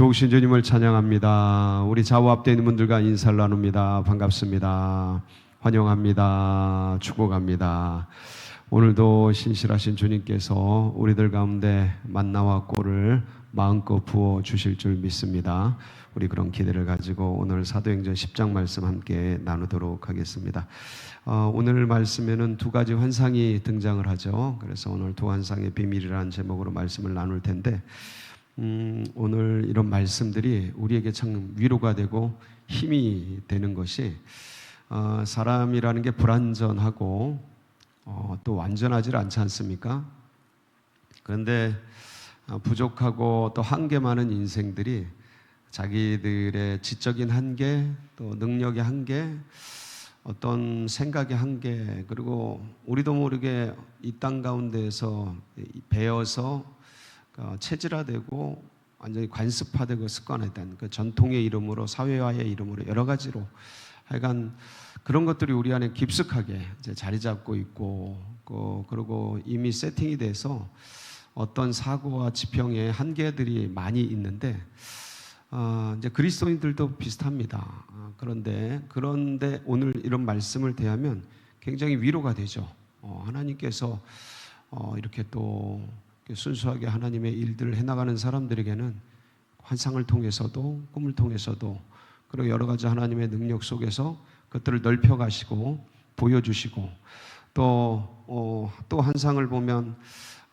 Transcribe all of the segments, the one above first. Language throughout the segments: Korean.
좋으신 주님을 찬양합니다. 우리 좌우 앞에 있는 분들과 인사를 나눕니다. 반갑습니다. 환영합니다. 축복합니다. 오늘도 신실하신 주님께서 우리들 가운데 만나와 꿀을 마음껏 부어 주실 줄 믿습니다. 우리 그런 기대를 가지고 오늘 사도행전 10장 말씀 함께 나누도록 하겠습니다. 오늘 말씀에는 두 가지 환상이 등장을 하죠. 그래서 오늘 두 환상의 비밀이라는 제목으로 말씀을 나눌 텐데, 오늘 이런 말씀들이 우리에게 참 위로가 되고 힘이 되는 것이, 사람이라는 게 불완전하고 또 완전하지 않지 않습니까? 그런데 부족하고 또 한계 많은 인생들이 자기들의 지적인 한계, 또 능력의 한계, 어떤 생각의 한계, 그리고 우리도 모르게 이 땅 가운데에서 배어서 체질화되고 완전히 관습화되고 습관화된 그 전통의 이름으로, 사회화의 이름으로, 여러 가지로 하여간 그런 것들이 우리 안에 깊숙하게 이제 자리 잡고 있고, 그리고 이미 세팅이 돼서 어떤 사고와 지평의 한계들이 많이 있는데, 이제 그리스도인들도 비슷합니다. 그런데 오늘 이런 말씀을 대하면 굉장히 위로가 되죠. 하나님께서 이렇게 또 순수하게 하나님의 일들을 해나가는 사람들에게는 환상을 통해서도, 꿈을 통해서도, 그리고 여러 가지 하나님의 능력 속에서 그것들을 넓혀가시고 보여주시고, 또 환상을 보면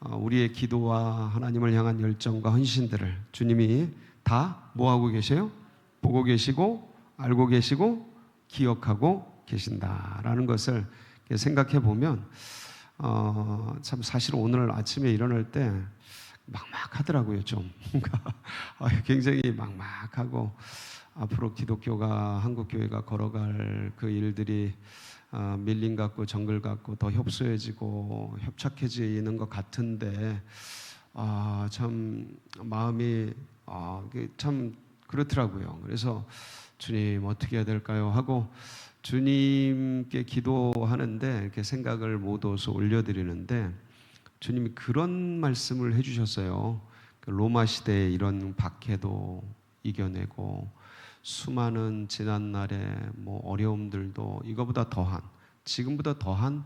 우리의 기도와 하나님을 향한 열정과 헌신들을 주님이 다 뭐하고 계세요? 보고 계시고 알고 계시고 기억하고 계신다라는 것을 생각해 보면, 참 사실 오늘 아침에 일어날 때 막막하더라고요. 좀 굉장히 막막하고, 앞으로 기독교가, 한국교회가 걸어갈 그 일들이 밀림 같고 정글 같고 더 협소해지고 협착해지는 것 같은데, 참 마음이 참 그렇더라고요. 그래서 주님 어떻게 해야 될까요? 하고 주님께 기도하는데, 이렇게 생각을 모두서 올려드리는데, 주님이 그런 말씀을 해주셨어요. 로마 시대의 이런 박해도 이겨내고, 수많은 지난날의 어려움들도 이거보다 더한, 지금보다 더한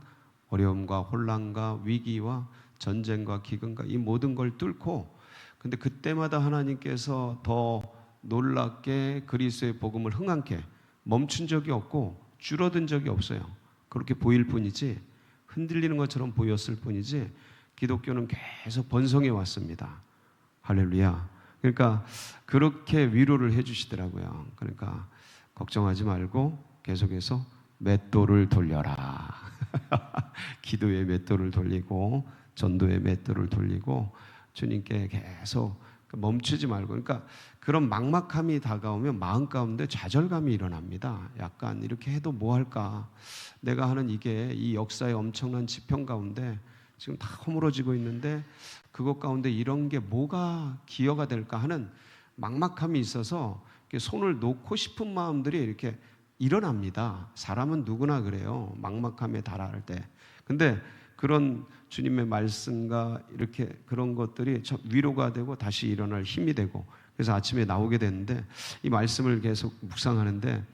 어려움과 혼란과 위기와 전쟁과 기근과 이 모든 걸 뚫고, 근데 그때마다 하나님께서 더 놀랍게 그리스도의 복음을 흥하게 멈춘 적이 없고 줄어든 적이 없어요. 그렇게 보일 뿐이지, 흔들리는 것처럼 보였을 뿐이지, 기독교는 계속 번성해 왔습니다. 할렐루야. 그러니까 그렇게 위로를 해주시더라고요. 그러니까 걱정하지 말고 계속해서 맷돌을 돌려라. 기도의 맷돌을 돌리고 전도의 맷돌을 돌리고 주님께 계속 멈추지 말고. 그러니까 그런 막막함이 다가오면 마음 가운데 좌절감이 일어납니다. 약간 이렇게 해도 뭐 할까? 내가 하는 이게 이 역사의 엄청난 지평 가운데 지금 다 허물어지고 있는데, 그것 가운데 이런 게 뭐가 기여가 될까 하는 막막함이 있어서 손을 놓고 싶은 마음들이 이렇게 일어납니다. 사람은 누구나 그래요. 막막함에 달할 때. 근데 그런 주님의 말씀과 이렇게 그런 것들이 참 위로가 되고 다시 일어날 힘이 되고, 그래서 아침에 나오게 됐는데 이 말씀을 계속 묵상하는데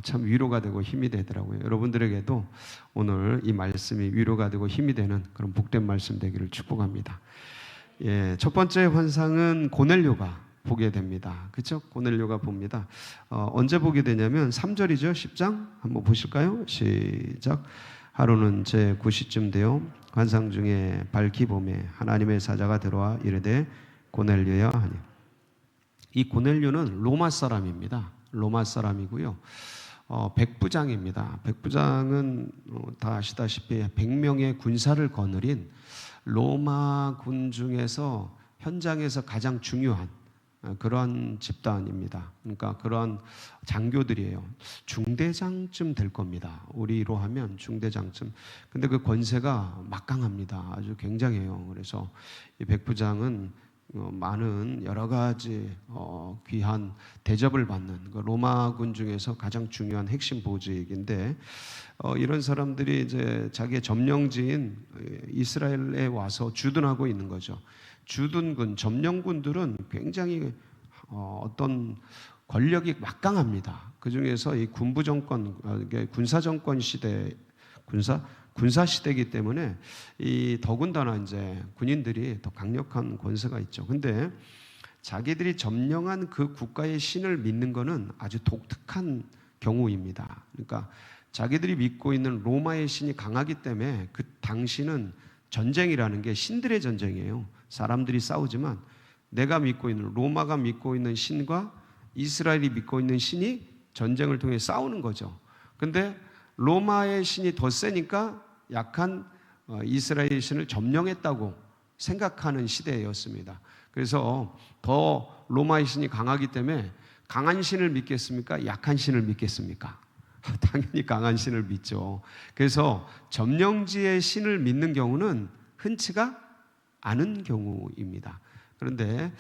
참 위로가 되고 힘이 되더라고요. 여러분들에게도 오늘 이 말씀이 위로가 되고 힘이 되는 그런 복된 말씀 되기를 축복합니다. 첫 번째 환상은 고넬료가 보게 됩니다. 그렇죠? 고넬료가 봅니다. 언제 보게 되냐면 3절이죠. 10장 한번 보실까요? 시작. 하루는 제 9시쯤 되어 환상 중에 밝히 봄에 하나님의 사자가 들어와 이르되 고넬료야 하니. 이 고넬료는 로마 사람입니다. 로마 사람이고요. 백부장입니다. 백부장은 다 아시다시피 100명의 군사를 거느린 로마 군 중에서 현장에서 가장 중요한 그러한 집단입니다. 그러니까 그러한 장교들이에요. 중대장쯤 될 겁니다. 우리로 하면 중대장쯤. 근데 그 권세가 막강합니다. 아주 굉장해요. 그래서 이 백부장은 많은 여러 가지 귀한 대접을 받는 그 로마군 중에서 가장 중요한 핵심 보직인데, 이런 사람들이 이제 자기의 점령지인 이스라엘에 와서 주둔하고 있는 거죠. 주둔군, 점령군들은 굉장히 어떤 권력이 막강합니다. 그 중에서 이 군부 정권, 군사 정권 시대, 군사 시대이기 때문에 이 더군다나 이제 군인들이 더 강력한 권세가 있죠. 근데 자기들이 점령한 그 국가의 신을 믿는 것은 아주 독특한 경우입니다. 그러니까 자기들이 믿고 있는 로마의 신이 강하기 때문에 그 당시는 전쟁이라는 게 신들의 전쟁이에요. 사람들이 싸우지만 내가 믿고 있는, 로마가 믿고 있는 신과 이스라엘이 믿고 있는 신이 전쟁을 통해 싸우는 거죠. 근데 로마의 신이 더 세니까 약한 이스라엘 신을 점령했다고 생각하는 시대였습니다. 그래서 더 로마의 신이 강하기 때문에 강한 신을 믿겠습니까? 약한 신을 믿겠습니까? 당연히 강한 신을 믿죠. 그래서 점령지의 신을 믿는 경우는 흔치가 않은 경우입니다. 그런데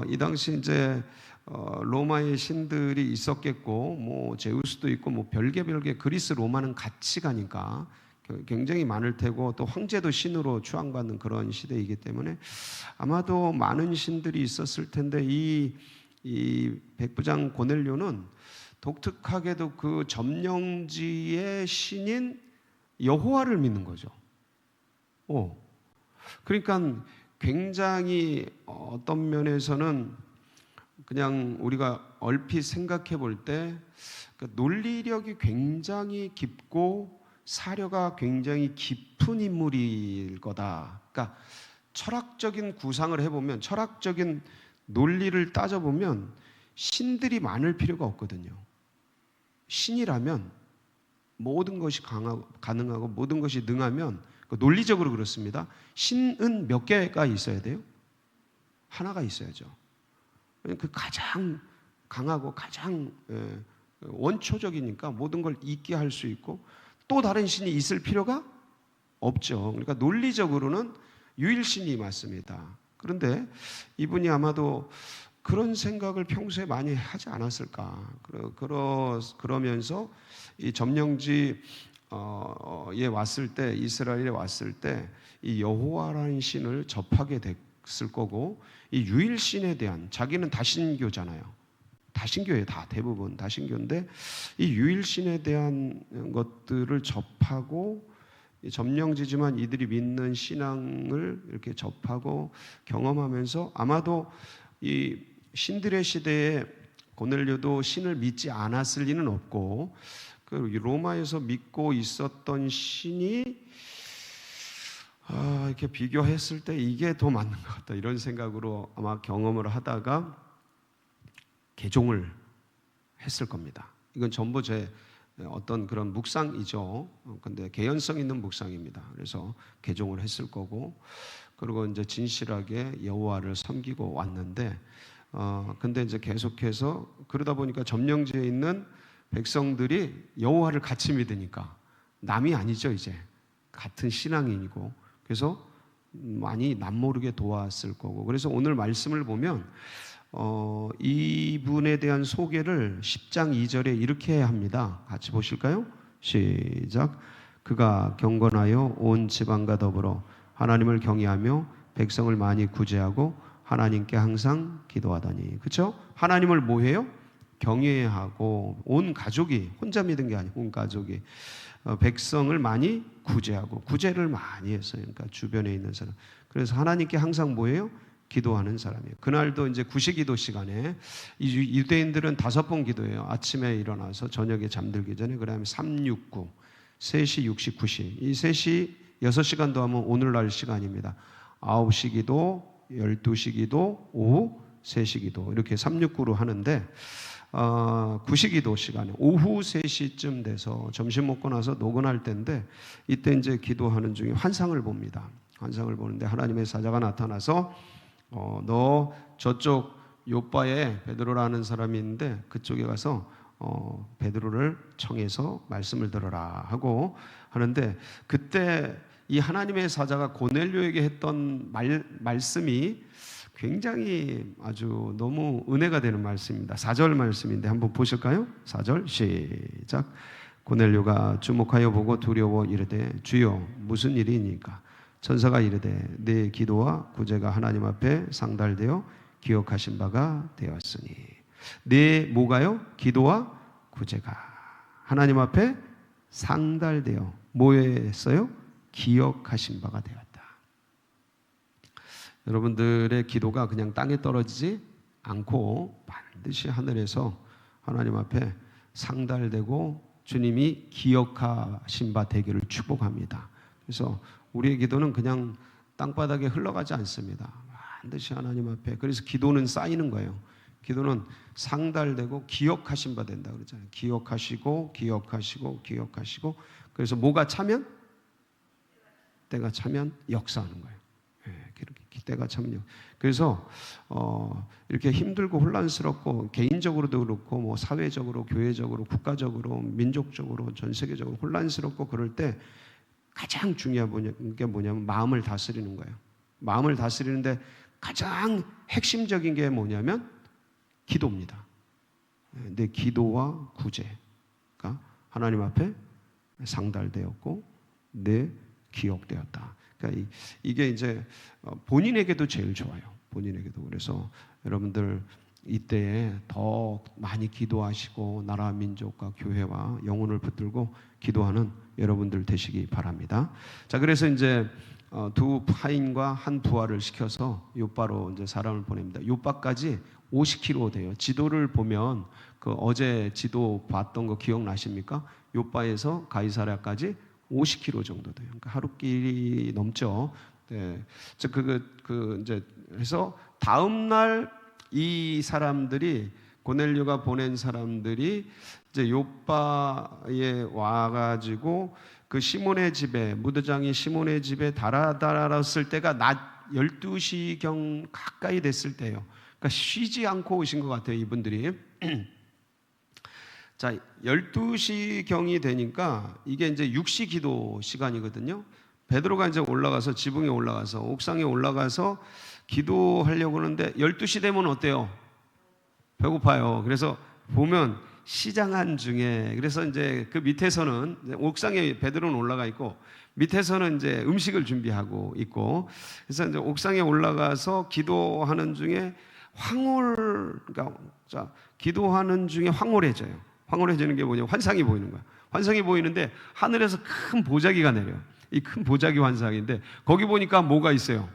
이 당시 이제 로마의 신들이 있었겠고, 뭐 제우스도 있고, 뭐 별개 그리스 로마는 같이 가니까 굉장히 많을 테고, 또 황제도 신으로 추앙받는 그런 시대이기 때문에 아마도 많은 신들이 있었을 텐데 이 백부장 고넬료는 독특하게도 그 점령지의 신인 여호와를 믿는 거죠. 그러니까 굉장히 어떤 면에서는 그냥 우리가 얼핏 생각해 볼 때 논리력이 굉장히 깊고 사려가 굉장히 깊은 인물일 거다. 그러니까 철학적인 구상을 해보면, 철학적인 논리를 따져보면 신들이 많을 필요가 없거든요. 신이라면 모든 것이 가능하고 모든 것이 능하면, 논리적으로 그렇습니다. 신은 몇 개가 있어야 돼요? 하나가 있어야죠. 그 가장 강하고 가장 원초적이니까 모든 걸 있게 할 수 있고, 또 다른 신이 있을 필요가 없죠. 그러니까 논리적으로는 유일신이 맞습니다. 그런데 이분이 아마도 그런 생각을 평소에 많이 하지 않았을까. 그러면서 이 점령지에 왔을 때, 이스라엘에 왔을 때 이 여호와라는 신을 접하게 됐을 거고, 이 유일신에 대한, 자기는 다신교잖아요. 다신교예요. 다 대부분 다신교인데 이 유일신에 대한 것들을 접하고, 점령지지만 이들이 믿는 신앙을 이렇게 접하고 경험하면서 아마도 이 신들의 시대에 고넬료도 신을 믿지 않았을 리는 없고, 그 로마에서 믿고 있었던 신이 이렇게 비교했을 때 이게 더 맞는 것 같다, 이런 생각으로 아마 경험을 하다가 개종을 했을 겁니다. 이건 전부 제 어떤 그런 묵상이죠. 근데 개연성 있는 묵상입니다. 그래서 개종을 했을 거고, 그리고 이제 진실하게 여호와를 섬기고 왔는데, 근데 이제 계속해서 그러다 보니까 점령지에 있는 백성들이 여호와를 같이 믿으니까 남이 아니죠. 이제 같은 신앙인이고, 그래서 많이 남모르게 도왔을 거고, 그래서 오늘 말씀을 보면 이분에 대한 소개를 10장 2절에 이렇게 합니다. 같이 보실까요? 시작. 그가 경건하여 온 지방과 더불어 하나님을 경외하며 백성을 많이 구제하고 하나님께 항상 기도하더니. 그렇죠? 하나님을 뭐 해요? 경외하고, 온 가족이, 혼자 믿은 게 아니고 온 가족이 백성을 많이 구제하고, 구제를 많이 했어요. 그러니까 주변에 있는 사람. 그래서 하나님께 항상 뭐예요? 기도하는 사람이에요. 그날도 이제 구시기도 시간에 이 유대인들은 5번 기도해요. 아침에 일어나서 저녁에 잠들기 전에, 그다음에 369, 3시, 60, 9시. 이 3시 6시간 더하면 오늘날 시간입니다. 9시 기도, 12시 기도, 오후 3시 기도, 이렇게 369로 하는데, 구시기도 시간에 오후 3시쯤 돼서 점심 먹고 나서 노곤할 때인데, 이때 이제 기도하는 중에 환상을 봅니다. 환상을 보는데 하나님의 사자가 나타나서 너 저쪽 요바에 베드로라는 사람이 있는데 그쪽에 가서 베드로를 청해서 말씀을 들어라 하고 하는데, 그때 이 하나님의 사자가 고넬료에게 했던 말씀이 굉장히 아주 너무 은혜가 되는 말씀입니다. 4절 말씀인데 한번 보실까요? 4절 시작. 고넬료가 주목하여 보고 두려워 이르되 주여 무슨 일이니까? 천사가 이르되 내 기도와 구제가 하나님 앞에 상달되어 기억하신 바가 되었으니. 내 뭐가요? 기도와 구제가 하나님 앞에 상달되어 뭐였어요? 기억하신 바가 되었다. 여러분들의 기도가 그냥 땅에 떨어지지 않고 반드시 하늘에서 하나님 앞에 상달되고 주님이 기억하신 바 되기를 축복합니다. 그래서 우리의 기도는 그냥 땅바닥에 흘러가지 않습니다. 반드시 하나님 앞에. 그래서 기도는 쌓이는 거예요. 기도는 상달되고 기억하신 바 된다 그러잖아요. 기억하시고 기억하시고 기억하시고. 그래서 뭐가 차면? 때가 차면 역사하는 거예요. 때가 차면. 그래서 이렇게 힘들고 혼란스럽고 개인적으로도 그렇고 뭐 사회적으로, 교회적으로, 국가적으로, 민족적으로, 전 세계적으로 혼란스럽고 그럴 때 가장 중요한 게 뭐냐면 마음을 다스리는 거예요. 마음을 다스리는데 가장 핵심적인 게 뭐냐면 기도입니다. 내 기도와 구제가 하나님 앞에 상달되었고 내 기억되었다. 그러니까 이게 이제 본인에게도 제일 좋아요. 본인에게도. 그래서 여러분들 이때에 더 많이 기도하시고 나라 민족과 교회와 영혼을 붙들고 기도하는 여러분들 되시기 바랍니다. 자, 그래서 이제 두 파인과 한 부하를 시켜서 요바로 이제 사람을 보냅니다. 요바까지 50km 돼요. 지도를 보면 그 어제 지도 봤던 거 기억나십니까? 요바에서 가이사랴까지 50km 정도 돼요. 그러니까 하루길이 넘죠. 네. 이제 해서 다음 날 이 사람들이 고넬료가 보낸 사람들이 이제 요바에 와가지고 그 시몬의 집에 무드장이 시몬의 집에 달아달았을 때가 낮 12시경 가까이 됐을 때예요. 그러니까 쉬지 않고 오신 것 같아요, 이분들이. 자, 12시경이 되니까 이게 이제 육시 기도 시간이거든요. 베드로가 이제 올라가서 지붕에 올라가서 옥상에 올라가서 기도하려고 하는데 12시 되면 어때요? 배고파요. 그래서 보면 시장한 중에 그래서 이제 그 밑에서는 옥상에 베드로는 올라가 있고 밑에서는 이제 음식을 준비하고 있고 그래서 이제 옥상에 올라가서 기도하는 중에 그러니까 자, 기도하는 중에 황홀해져요. 황홀해지는 게 뭐냐면 환상이 보이는 거야. 환상이 보이는데 하늘에서 큰 보자기가 내려요. 이 큰 보자기 환상인데 거기 보니까 뭐가 있어요?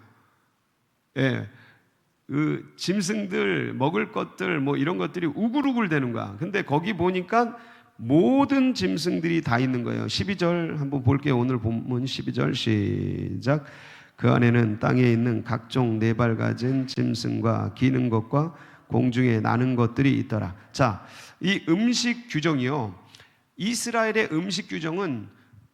예, 그 짐승들 먹을 것들 뭐 이런 것들이 우글우글 되는 거야. 근데 거기 보니까 모든 짐승들이 다 있는 거예요. 12절 한번 볼게요. 오늘 본문 12절 시작. 그 안에는 땅에 있는 각종 네 발 가진 짐승과 기는 것과 공중에 나는 것들이 있더라. 자, 이 음식 규정이요. 이스라엘의 음식 규정은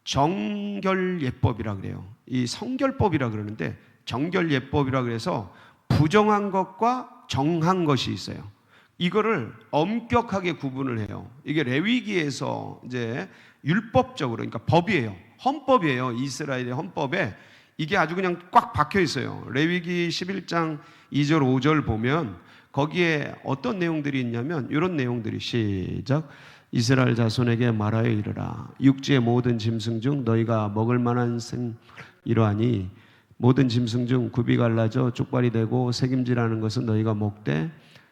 정결예법이라 그래요. 이 성결법이라 그러는데 정결예법이라 그래서 부정한 것과 정한 것이 있어요. 이거를 엄격하게 구분을 해요. 이게 레위기에서 이제 율법적으로, 그러니까 법이에요. 헌법이에요. 이스라엘의 헌법에 이게 아주 그냥 꽉 박혀 있어요. 레위기 11장 2절 5절 보면 거기에 어떤 내용들이 있냐면 이런 내용들이 시작. 이스라엘 자손에게 말하여 이르라. 육지의 모든 짐승 중 너희가 먹을 만한 이러하니 모든 짐승 중 굽이 갈라져 쪽발이 되고 새김질하는 것은 너희가 먹되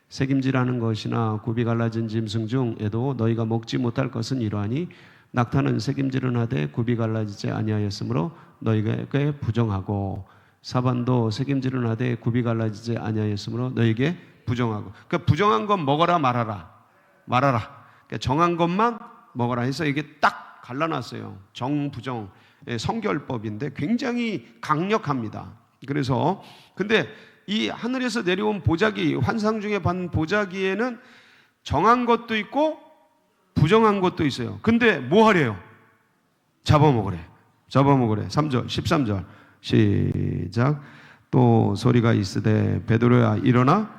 새김질하는 것이나 굽이 갈라진 짐승 중에도 너희가 먹지 못할 것은 이러하니 낙타는 새김질은 하되 굽이 갈라지지 아니하였으므로 너희에게 부정하고 사반도 새김질은 하되 굽이 갈라지지 아니하였으므로 너희에게 부정하고. 그러니까 부정한 건 먹어라 말아라. 그러니까 정한 것만 먹어라 해서 이게 딱 갈라놨어요. 정부정 성결법인데 굉장히 강력합니다. 그래서 근데 이 하늘에서 내려온 보자기, 환상 중에 본 보자기에는 정한 것도 있고 부정한 것도 있어요. 근데 뭐 하래요? 잡아먹으래. 3절 13절 시작. 또 소리가 있으되 베드로야 일어나.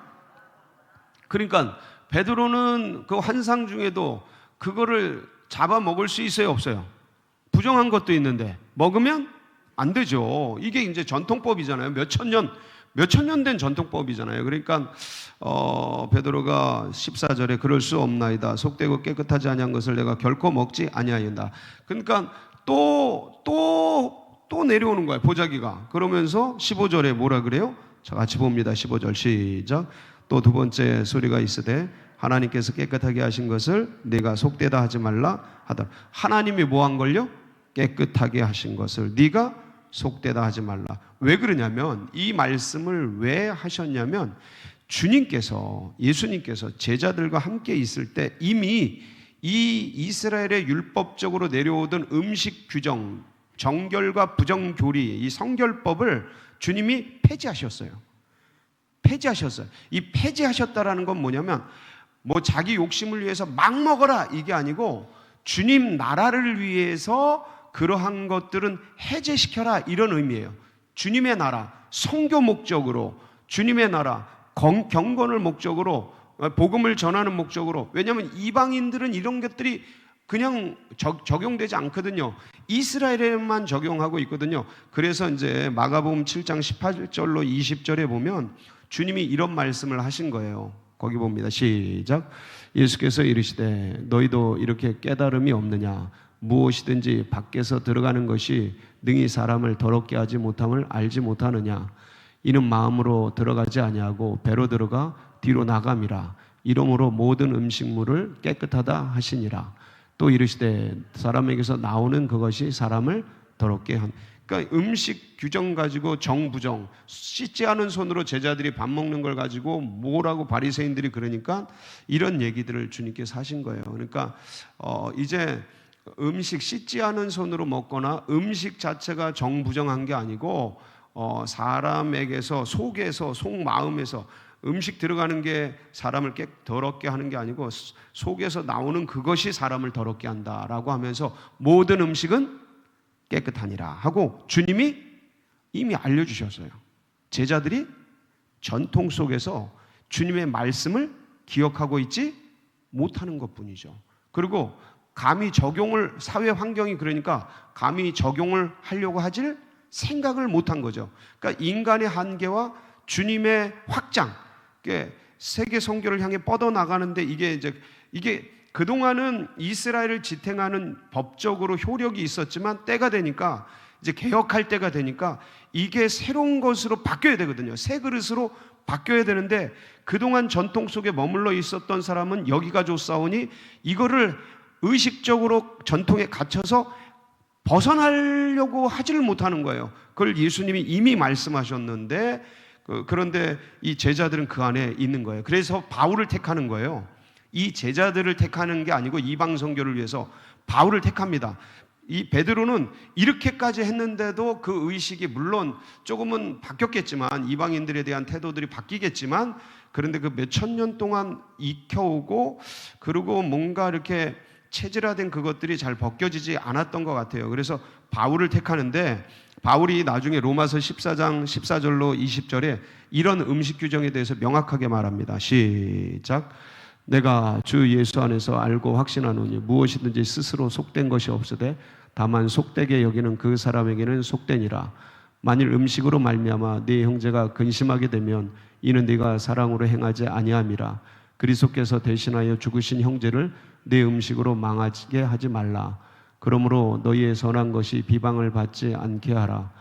그러니까 베드로는 그 환상 중에도 그거를 잡아먹을 수 있어요, 없어요? 부정한 것도 있는데 먹으면 안 되죠. 이게 이제 전통법이잖아요. 몇천 년 된 전통법이잖아요. 그러니까 베드로가 14절에 그럴 수 없나이다. 속되고 깨끗하지 아니한 것을 내가 결코 먹지 아니하였다. 그러니까 또 내려오는 거예요, 보자기가. 그러면서 15절에 뭐라 그래요? 자, 같이 봅니다. 15절 시작. 또 두 번째 소리가 있으되 하나님께서 깨끗하게 하신 것을 네가 속되다 하지 말라 하더라. 하나님이 뭐 한 걸요? 깨끗하게 하신 것을 네가 속되다 하지 말라. 왜 그러냐면, 이 말씀을 왜 하셨냐면, 주님께서, 예수님께서 제자들과 함께 있을 때 이미 이 이스라엘의 율법적으로 내려오던 음식 규정, 정결과 부정교리, 이 성결법을 주님이 폐지하셨어요. 이 폐지하셨다라는 건 뭐냐면, 뭐 자기 욕심을 위해서 막 먹어라 이게 아니고, 주님 나라를 위해서 그러한 것들은 해제시켜라 이런 의미예요. 주님의 나라, 선교 목적으로, 주님의 나라, 경건을 목적으로, 복음을 전하는 목적으로. 왜냐하면 이방인들은 이런 것들이 그냥 적용되지 않거든요. 이스라엘에만 적용하고 있거든요. 그래서 이제 마가복음 7장 18절로 20절에 보면 주님이 이런 말씀을 하신 거예요. 거기 봅니다. 시작. 예수께서 이르시되 너희도 이렇게 깨달음이 없느냐? 무엇이든지 밖에서 들어가는 것이 능히 사람을 더럽게 하지 못함을 알지 못하느냐? 이는 마음으로 들어가지 아니하고 배로 들어가 뒤로 나감이라. 이러므로 모든 음식물을 깨끗하다 하시니라. 또 이르시되 사람에게서 나오는 그것이 사람을 더럽게 한. 그러니까 음식 규정 가지고 정부정, 씻지 않은 손으로 제자들이 밥 먹는 걸 가지고 뭐라고 바리새인들이 그러니까 이런 얘기들을 주님께서 하신 거예요. 그러니까 이제 음식 씻지 않은 손으로 먹거나 음식 자체가 정부정한 게 아니고 사람에게서, 속에서, 속마음에서 음식 들어가는 게 사람을 더럽게 하는 게 아니고 속에서 나오는 그것이 사람을 더럽게 한다라고 하면서 모든 음식은 깨끗하니라 하고 주님이 이미 알려주셨어요. 제자들이 전통 속에서 주님의 말씀을 기억하고 있지 못하는 것뿐이죠. 그리고 감히 적용을, 사회 환경이 그러니까 감히 적용을 하려고 하질 생각을 못한 거죠. 그러니까 인간의 한계와 주님의 확장, 세계 선교를 향해 뻗어나가는데 이게 그동안은 이스라엘을 지탱하는 법적으로 효력이 있었지만 때가 되니까, 이제 개혁할 때가 되니까 이게 새로운 것으로 바뀌어야 되거든요. 새 그릇으로 바뀌어야 되는데 그동안 전통 속에 머물러 있었던 사람은 여기가 좋사오니 이거를 의식적으로 전통에 갇혀서 벗어나려고 하지를 못하는 거예요. 그걸 예수님이 이미 말씀하셨는데, 그런데 이 제자들은 그 안에 있는 거예요. 그래서 바울을 택하는 거예요. 이 제자들을 택하는 게 아니고 이방 선교를 위해서 바울을 택합니다. 이 베드로는 이렇게까지 했는데도 그 의식이 물론 조금은 바뀌었겠지만, 이방인들에 대한 태도들이 바뀌겠지만, 그런데 그 몇천 년 동안 익혀오고 그리고 뭔가 이렇게 체질화된 그것들이 잘 벗겨지지 않았던 것 같아요. 그래서 바울을 택하는데, 바울이 나중에 로마서 14장 14절로 20절에 이런 음식 규정에 대해서 명확하게 말합니다. 시작. 내가 주 예수 안에서 알고 확신하노니 무엇이든지 스스로 속된 것이 없으되 다만 속되게 여기는 그 사람에게는 속되니라. 만일 음식으로 말미암아 네 형제가 근심하게 되면 이는 네가 사랑으로 행하지 아니함이라. 그리스도께서 대신하여 죽으신 형제를 네 음식으로 망하게 하지 말라. 그러므로 너희의 선한 것이 비방을 받지 않게 하라.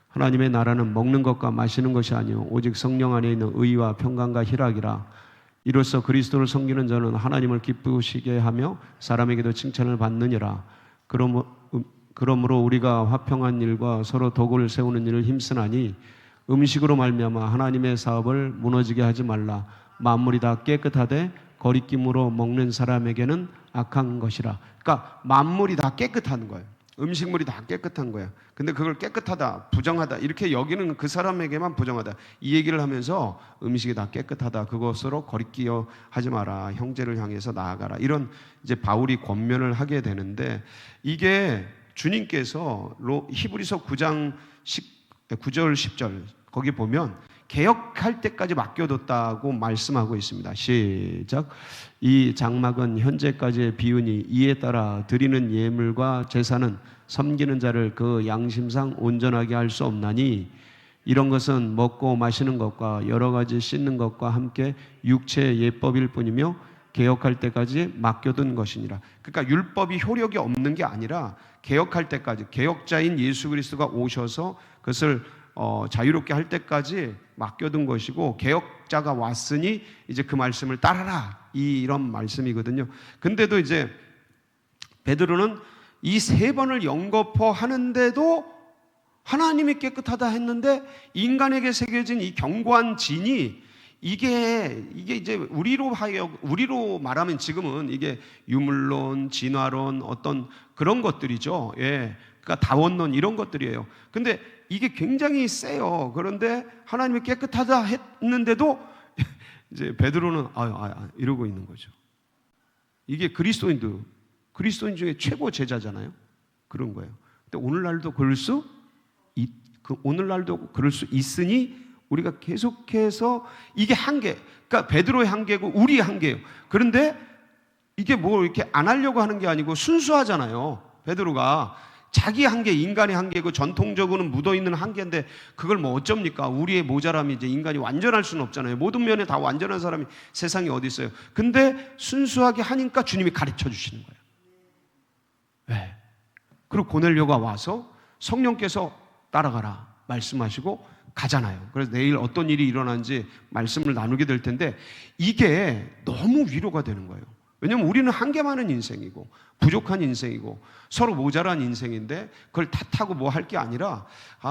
하나님의 나라는 먹는 것과 마시는 것이 아니요 오직 성령 안에 있는 의와 평강과 희락이라. 이로써 그리스도를 섬기는 자는 하나님을 기쁘시게 하며 사람에게도 칭찬을 받느니라. 그러므로 우리가 화평한 일과 서로 덕을 세우는 일을 힘쓰나니 음식으로 말미암아 하나님의 사업을 무너지게 하지 말라. 만물이 다 깨끗하되 거리낌으로 먹는 사람에게는 악한 것이라. 그러니까 만물이 다 깨끗한 거예요. 음식물이 다 깨끗한 거예요. 근데 그걸 깨끗하다, 부정하다 이렇게 여기는 그 사람에게만 부정하다, 이 얘기를 하면서 음식이 다 깨끗하다, 그것으로 거리끼어 하지 마라, 형제를 향해서 나아가라, 이런 이제 바울이 권면을 하게 되는데, 이게 주님께서 히브리서 9장 9절 10절 거기 보면 개혁할 때까지 맡겨뒀다고 말씀하고 있습니다. 시작. 이 장막은 현재까지의 비유니 이에 따라 드리는 예물과 제사는 섬기는 자를 그 양심상 온전하게 할 수 없나니 이런 것은 먹고 마시는 것과 여러 가지 씻는 것과 함께 육체의 예법일 뿐이며 개혁할 때까지 맡겨둔 것이니라. 그러니까 율법이 효력이 없는 게 아니라 개혁할 때까지 개혁자인 예수 그리스도가 오셔서 그것을 자유롭게 할 때까지 맡겨둔 것이고 개혁자가 왔으니 이제 그 말씀을 따라라, 이런 말씀이거든요. 근데도 이제 베드로는 이 3번을 영거포 하는데도 하나님이 깨끗하다 했는데 인간에게 새겨진 이 견고한 진이 이게 이제 우리로 말하면 지금은 이게 유물론, 진화론, 어떤 그런 것들이죠. 예. 그러니까 다원론 이런 것들이에요. 근데 이게 굉장히 세요. 그런데 하나님이 깨끗하다 했는데도 이제 베드로는 이러고 있는 거죠. 이게 그리스도인 중에 최고 제자잖아요. 그런 거예요. 근데 오늘날도 그럴 수 있으니 우리가 계속해서 이게 한계, 그러니까 베드로의 한계고 우리의 한계예요. 그런데 이게 뭐 이렇게 안 하려고 하는 게 아니고 순수하잖아요. 베드로가 자기 한계, 인간의 한계고 전통적으로는 묻어있는 한계인데 그걸 뭐 어쩝니까? 우리의 모자람이 이제 인간이 완전할 수는 없잖아요. 모든 면에 다 완전한 사람이 세상에 어디 있어요. 근데 순수하게 하니까 주님이 가르쳐 주시는 거예요. 네. 그리고 고넬료가 와서 성령께서 따라가라 말씀하시고 가잖아요. 그래서 내일 어떤 일이 일어나는지 말씀을 나누게 될 텐데 이게 너무 위로가 되는 거예요. 왜냐하면 우리는 한계 많은 인생이고 부족한 인생이고 서로 모자란 인생인데 그걸 탓하고 뭐 할 게 아니라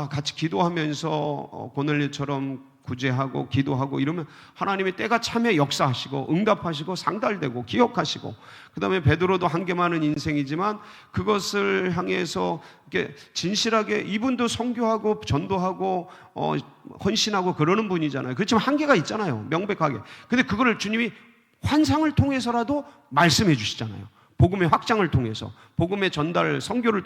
같이 기도하면서 고넬료처럼 구제하고 기도하고 이러면 하나님이 때가 참에 역사하시고 응답하시고 상달되고 기억하시고, 그 다음에 베드로도 한계 많은 인생이지만 그것을 향해서 이렇게 진실하게 이분도 선교하고 전도하고 헌신하고 그러는 분이잖아요. 그렇지만 한계가 있잖아요, 명백하게. 근데 그거를 주님이 환상을 통해서라도 말씀해 주시잖아요. 복음의 확장을 통해서, 복음의 전달, 선교를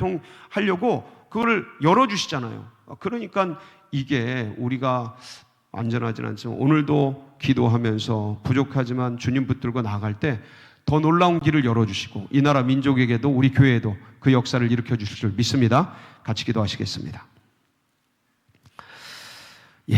하려고 그거를 열어주시잖아요. 그러니까 이게 우리가 안전하진 않지만 오늘도 기도하면서 부족하지만 주님 붙들고 나아갈 때 더 놀라운 길을 열어주시고 이 나라 민족에게도 우리 교회에도 그 역사를 일으켜 주실 줄 믿습니다. 같이 기도하시겠습니다. 예,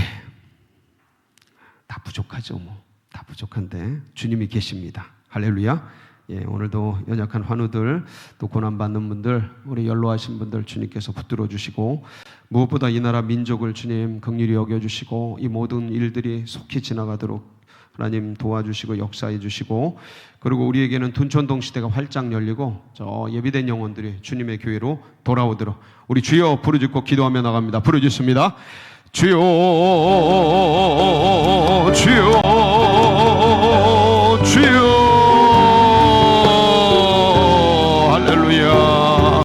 다 부족하죠. 뭐 다 부족한데 주님이 계십니다. 할렐루야. 예, 오늘도 연약한 환우들, 또 고난받는 분들, 우리 연로하신 분들 주님께서 붙들어 주시고 무엇보다 이 나라 민족을 주님 긍휼히 여겨주시고 이 모든 일들이 속히 지나가도록 하나님 도와주시고 역사해 주시고, 그리고 우리에게는 둔촌동 시대가 활짝 열리고 저 예비된 영혼들이 주님의 교회로 돌아오도록 우리 주여 부르짖고 기도하며 나갑니다. 부르짖습니다. 주여, 주여